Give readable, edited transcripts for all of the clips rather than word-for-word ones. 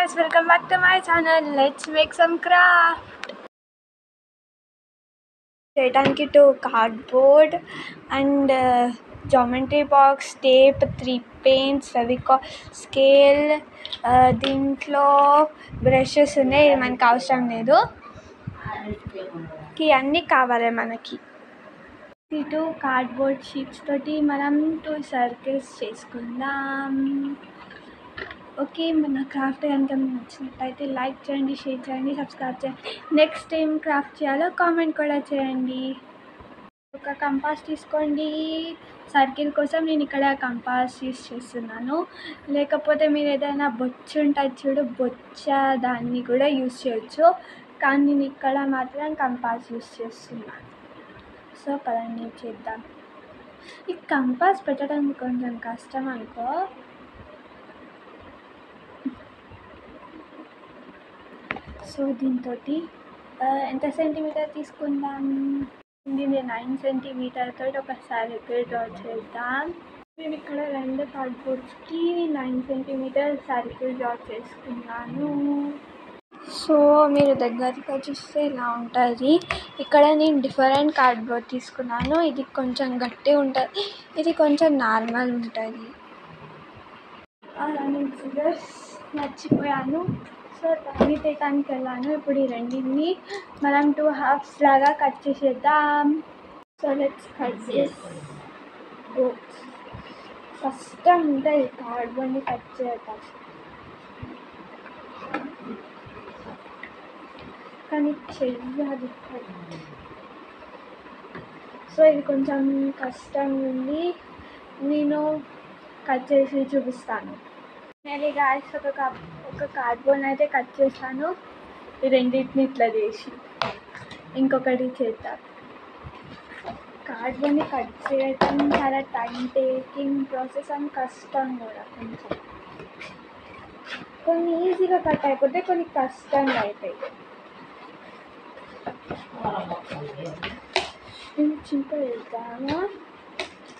guys, welcome back to my channel. Let's make some craft. చేయడానికి 2 cardboard and geometry box, tape, 3 paints, Fevicol, scale, దీంట్లో brushes ఉన్నాయి. ఇది మనకు అవసరం లేదు. అన్నీ కావాలి మనకి. ఈ 2 కార్డ్బోర్డ్ షీట్స్ తోటి మనం 2 సర్కిల్స్ చేసుకుందాం. ఓకే, మన క్రాఫ్ట్ కనుక మీకు నచ్చినట్టయితే లైక్ చేయండి, షేర్ చేయండి, సబ్స్క్రైబ్ చేయండి. నెక్స్ట్ ఏం క్రాఫ్ట్ చేయాలో కామెంట్ కూడా చేయండి. ఒక కంపాస్ తీసుకోండి. సర్కిల్ కోసం నేను ఇక్కడ కంపాస్ యూస్ చేస్తున్నాను. లేకపోతే మీరు ఏదైనా బొచ్చు ఉంటుంది చూడు, బొచ్చ, దాన్ని కూడా యూస్ చేయొచ్చు. కానీ నేను ఇక్కడ మాత్రం కంపాస్ యూస్ చేస్తున్నాను. సో పదండి చేద్దాం. ఈ కంపాస్ పెట్టడం కొంచెం కష్టం అనుకో. సో దీంతో ఎంత సెంటీమీటర్ తీసుకుందాం? దీన్ని 9 సెంటీమీటర్ తోటి ఒక సర్కిల్ డ్రా చేద్దాం. నేను ఇక్కడ 2 కార్డ్బోర్డ్స్కి 9 సెంటీమీటర్ సర్కిల్ డ్రా చేసుకున్నాను. సో మీరు దగ్గరగా చూస్తే ఇలా ఉంటుంది. ఇక్కడ నేను డిఫరెంట్ కార్డ్బోర్డ్ తీసుకున్నాను. ఇది కొంచెం గట్టి ఉంటుంది, ఇది కొంచెం నార్మల్ ఉంటుంది. నేను ఫిగర్స్ మర్చిపోయాను. సో దాన్ని తీయడానికి వెళ్ళాను. ఇప్పుడు ఈ రెండింటిని మనం 2 halves లాగా కట్ చేసేద్దాం. So let's cut this. కష్టం ఉంటుంది కార్డ్బోర్డ్ని కట్ చేయటం, కానీ చెయ్యాలి. సో ఇది కొంచెం కష్టం ఉంది. నేను కట్ చేసి చూపిస్తాను. నేను గాయస్ ఒక కార్డ్బోర్డ్ అయితే కట్ చేశాను. ఈ రెండింటిని ఇట్లా చేసి ఇంకొకటి చేద్దాం. కార్డ్బోర్డ్ని కట్ చేయటం చాలా టైం టేకింగ్ ప్రాసెస్ అండ్ కష్టం కూడా. కొన్ని ఈజీగా కట్ అయిపోతే కొన్ని కష్టంగా అవుతాయి. చింప వెళ్తామా?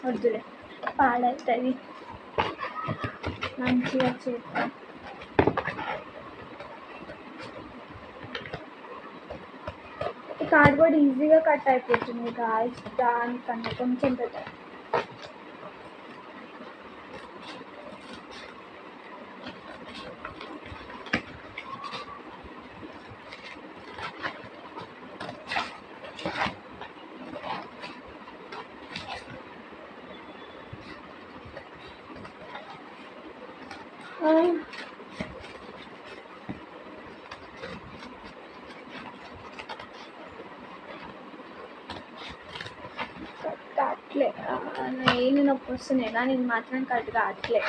వద్దులే, పాడవుతుంది. మంచిగా చేద్దాం. ఈ కార్డ్బోర్డ్ ఈజీగా కట్ అయిపోతుంది గాయస్, దానికన్నా కొంచెం బెటర్. కాట్లే నేను నొప్పి వస్తున్నాయి, కానీ నేను మాత్రం కట్ కావట్లే.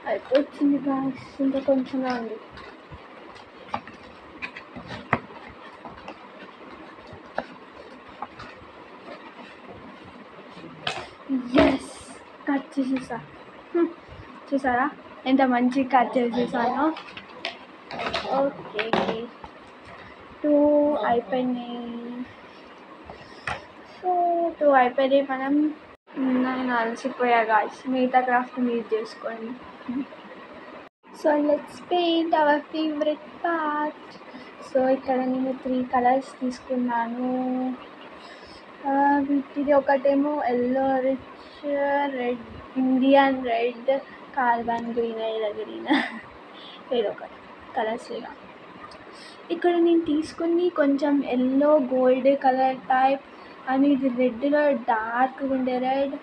అయిపోతుంది గాయస్, ఇంకా కొంచెమే ఉంది. ఎస్, కట్ చేసేసా. చూసారా ఎంత మంచిగా కట్ చేసేసాను. ఓకే, 2 అయిపోయినాయి. సో 2 అయిపోయినాయి. నేను అలసిపోయా గాయస్, మిగతా క్రాఫ్ట్ మీరు చేసుకోండి. So let's paint our favourite part. So ఇక్కడ నేను 3 కలర్స్ తీసుకున్నాను. వీటిది ఒకటేమో yellow rich red, Indian red, carbon green, ఇలా గ్రీన్, ఏదో ఒకటి కలర్స్. ఇలా ఇక్కడ నేను తీసుకుని కొంచెం ఎల్లో గోల్డ్ కలర్ టైప్, అని ఇది రెడ్లో డార్క్ ఉండే రెడ్,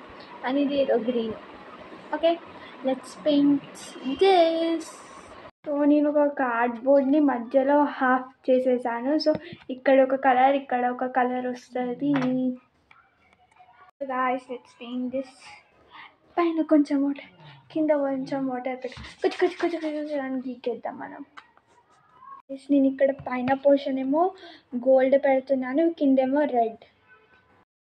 అని ఇది ఏదో green. Okay, let's paint this. So నేను ఒక కార్డ్బోర్డ్ని మధ్యలో హాఫ్ చేసేసాను. సో ఇక్కడ ఒక కలర్, ఇక్కడ ఒక కలర్ వస్తుంది. Guys let's paint this. పైన కొంచెం వాటర్, కింద కొంచెం వాటర్ పెట్టి కొంచెం అని గీకేద్దాం మనం. నేను ఇక్కడ పైన పోర్షన్ ఏమో గోల్డ్ పెడుతున్నాను, కిందేమో రెడ్.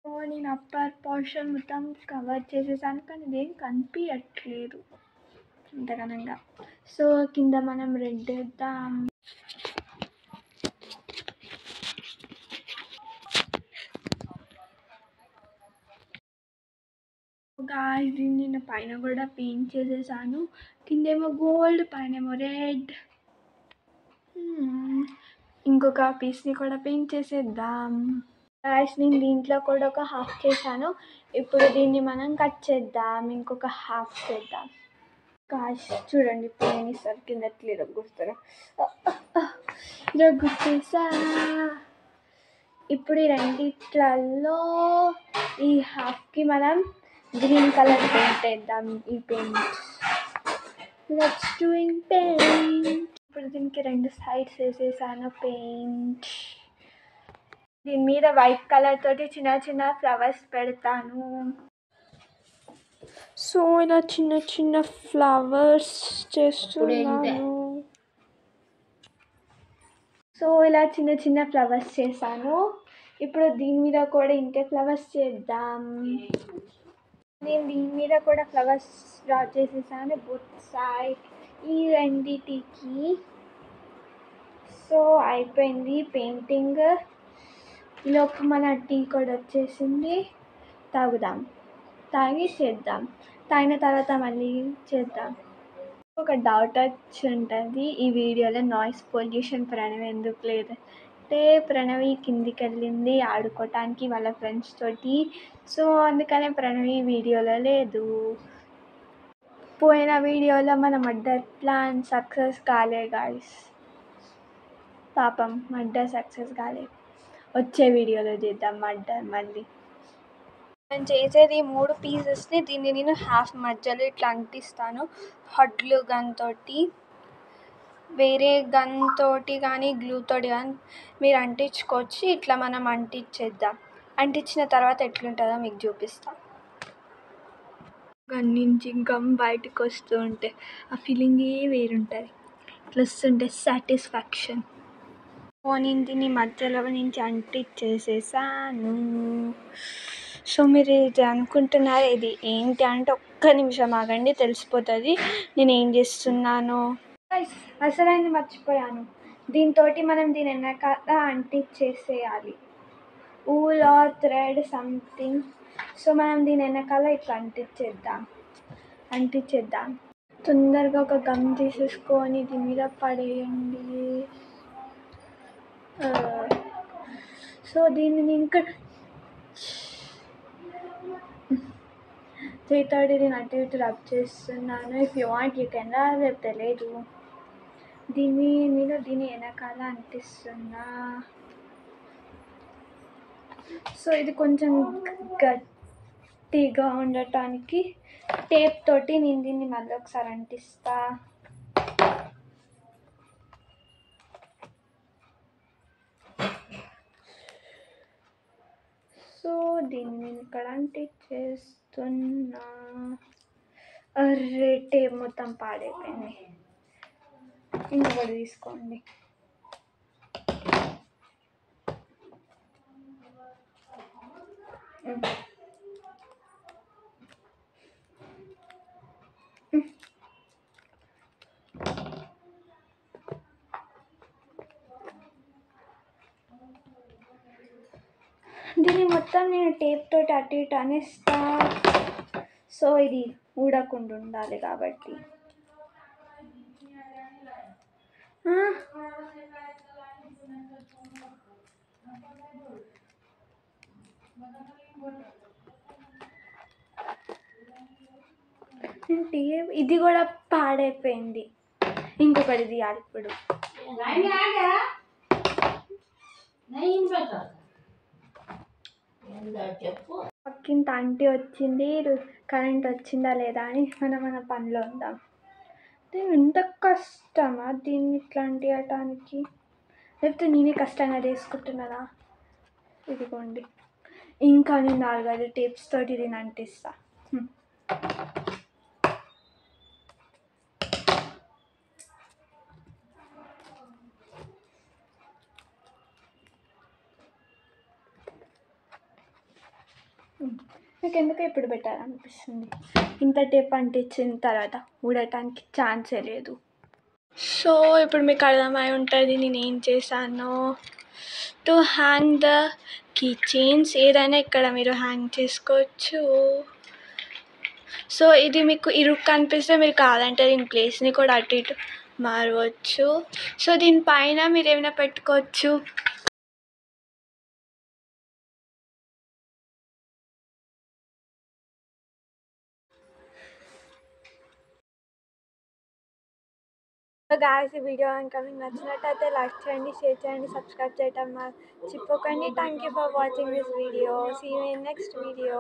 సో నేను అప్పర్ పోర్షన్ మొత్తం కవర్ చేసేసాను, కానీ ఇదేం కనిపించట్లేదు అంతగానంగా. సో కింద మనం రెడ్ వేద్దాం. గాయ్స్ దీన్ని నేను పైన కూడా పెయింట్ చేసేసాను. కిందేమో గోల్డ్, పైనేమో రెడ్. ఇంకొక పీస్ని కూడా పెయింట్ చేసేద్దాం. గాయ్స్ నేను దీంట్లో కూడా ఒక హాఫ్ చేశాను. ఇప్పుడు దీన్ని మనం కట్ చేద్దాం, ఇంకొక హాఫ్ చేద్దాం. గాయ్స్ చూడండి, ఇప్పుడు నేను ఈసారి కింద ఎట్లా ఇరగొస్తారా, ఇరగొట్టేసా. ఇప్పుడు ఈ రెండిట్లలో ఈ హాఫ్కి మనం గ్రీన్ కలర్ పెయింట్ వేద్దాం. ఈ పెయింట్ లెట్స్ డూయింగ్ పెయింట్. ఇప్పుడు దీనికి 2 సైడ్స్ వేసేసాను పెయింట్. దీని మీద వైట్ కలర్ తోటి చిన్న చిన్న ఫ్లవర్స్ పెడతాను. సో ఇలా చిన్న చిన్న ఫ్లవర్స్ చేస్తున్నాను. చేశాను. ఇప్పుడు దీని మీద కూడా ఇంకే ఫ్లవర్స్ చేద్దాం. నేను దీని మీద కూడా ఫ్లవర్స్ డ్రా చేసేసాను బోత్ సైడ్ ఈ రెండిటికి. సో అయిపోయింది పెయింటింగ్. ఈలోపు మన టీ కూడా వచ్చేసింది. తాగిన తర్వాత మళ్ళీ చేద్దాం. ఒక డౌట్ వచ్చి ఉంటుంది ఈ వీడియోలో, నాయిస్ పొల్యూషన్ ప్రణవి ఎందుకు లేదంటే ప్రణవి కిందికి వెళ్ళింది ఆడుకోవటానికి వాళ్ళ ఫ్రెండ్స్ తోటి. సో అందుకనే ప్రణవి వీడియోలో లేదు. పోయిన వీడియోలో మన మర్డర్ ప్లాన్ సక్సెస్ కాలే గాయ్స్. పాపం మర్డర్ సక్సెస్ కాలే. వచ్చే వీడియోలో చేద్దాం మర్డర్ మళ్ళీ. నేను చేసేది 3 పీసెస్ని దీన్ని నేను హాఫ్ మధ్యలో ఇట్లా అంటిస్తాను హాట్ గ్లూ గన్ తోటి. వేరే గన్ తోటి కానీ గ్లూ తోటి కానీ మీరు అంటించుకోవచ్చు. ఇట్లా మనం అంటించేద్దాం. అంటించిన తర్వాత ఎట్లుంటుందో మీకు చూపిస్తాను. గన్ నుంచి గమ్ బయటకు వస్తూ ఉంటే ఆ ఫీలింగే వేరుంటుంది. ఇట్లా వస్తుంటే సాటిస్ఫాక్షన్. నేను దీన్ని మధ్యలో నుంచి అంటించేసేసాను. సో మీరు ఇది అనుకుంటున్నారు ఇది ఏంటి అంటే ఒక్క నిమిషం ఆగండి, తెలిసిపోతుంది నేను ఏం చేస్తున్నానో. అసలైంది మర్చిపోయాను, దీంతో మనం దీని వెనకాల అంటించేసేయాలి. Wool or thread something. So మనం దీని వెనకాల ఇట్లా అంటించేద్దాం. తొందరగా ఒక గమ్ తీసేసుకొని దీని మీద పడేయండి. సో దీన్ని నేను ఇక్కడ 3:30 నేను అటు ఇటు రబ్ చేస్తున్నాను. If you want you can రేపు తెలియదు. దీన్ని వెనకాల అంటిస్తున్నా. సో ఇది కొంచెం గట్టిగా ఉండటానికి టేప్ తోటి నేను దీన్ని మళ్ళీ ఒకసారి అంటిస్తా. సో దీన్ని నేను ఇక్కడ అంటించేస్తున్నా. అర్రే టేప్ మొత్తం పాడైపోయింది. ఇంకొకటి తీసుకోండి. దీన్ని మొత్తం నేను టేప్ తోటి అటు ఇటు అనేస్తా. సో ఇది ఊడకుండా ఉండాలి కాబట్టి. ఇది కూడా పాడైపోయింది. ఇంకొకటి తీయాలి ఇప్పుడు. పక్కింటి ఆంటీ వచ్చింది, కరెంట్ వచ్చిందా లేదా అని మన పనిలో ఉందాం. ఎంత కష్టమా దీన్ని ఇట్లా అంటియటానికి, లేకపోతే నేనే కష్టంగా చేసుకుంటున్నానా? ఇదిగోండి, ఇంకా నేను 4-5 టేప్స్ తోటి దీన్ని అంటిస్తా. నాకు ఎందుకు ఇప్పుడు పెట్టాలనిపిస్తుంది. ఇంత టేప్ అంటించిన తర్వాత ఊడటానికి ఛాన్సే లేదు. సో ఇప్పుడు మీకు అర్థమై ఉంటుంది నేను ఏం చేశానో. To hang the key chains, ఏదైనా ఇక్కడ మీరు హ్యాంగ్ చేసుకోవచ్చు. సో ఇది మీకు ఇరుకు కనిపిస్తే మీరు కావాలంటే దీని ప్లేస్ని కూడా అటు ఇటు మారవచ్చు. సో దీనిపైన మీరు ఏమైనా పెట్టుకోవచ్చు. గాయస్ ఈ వీడియో కనుక మీకు నచ్చినట్టయితే లైక్ చేయండి, షేర్ చేయండి, సబ్స్క్రైబ్ చేయడం మర్చిపోకండి. Thank you for watching this video. See you in next video.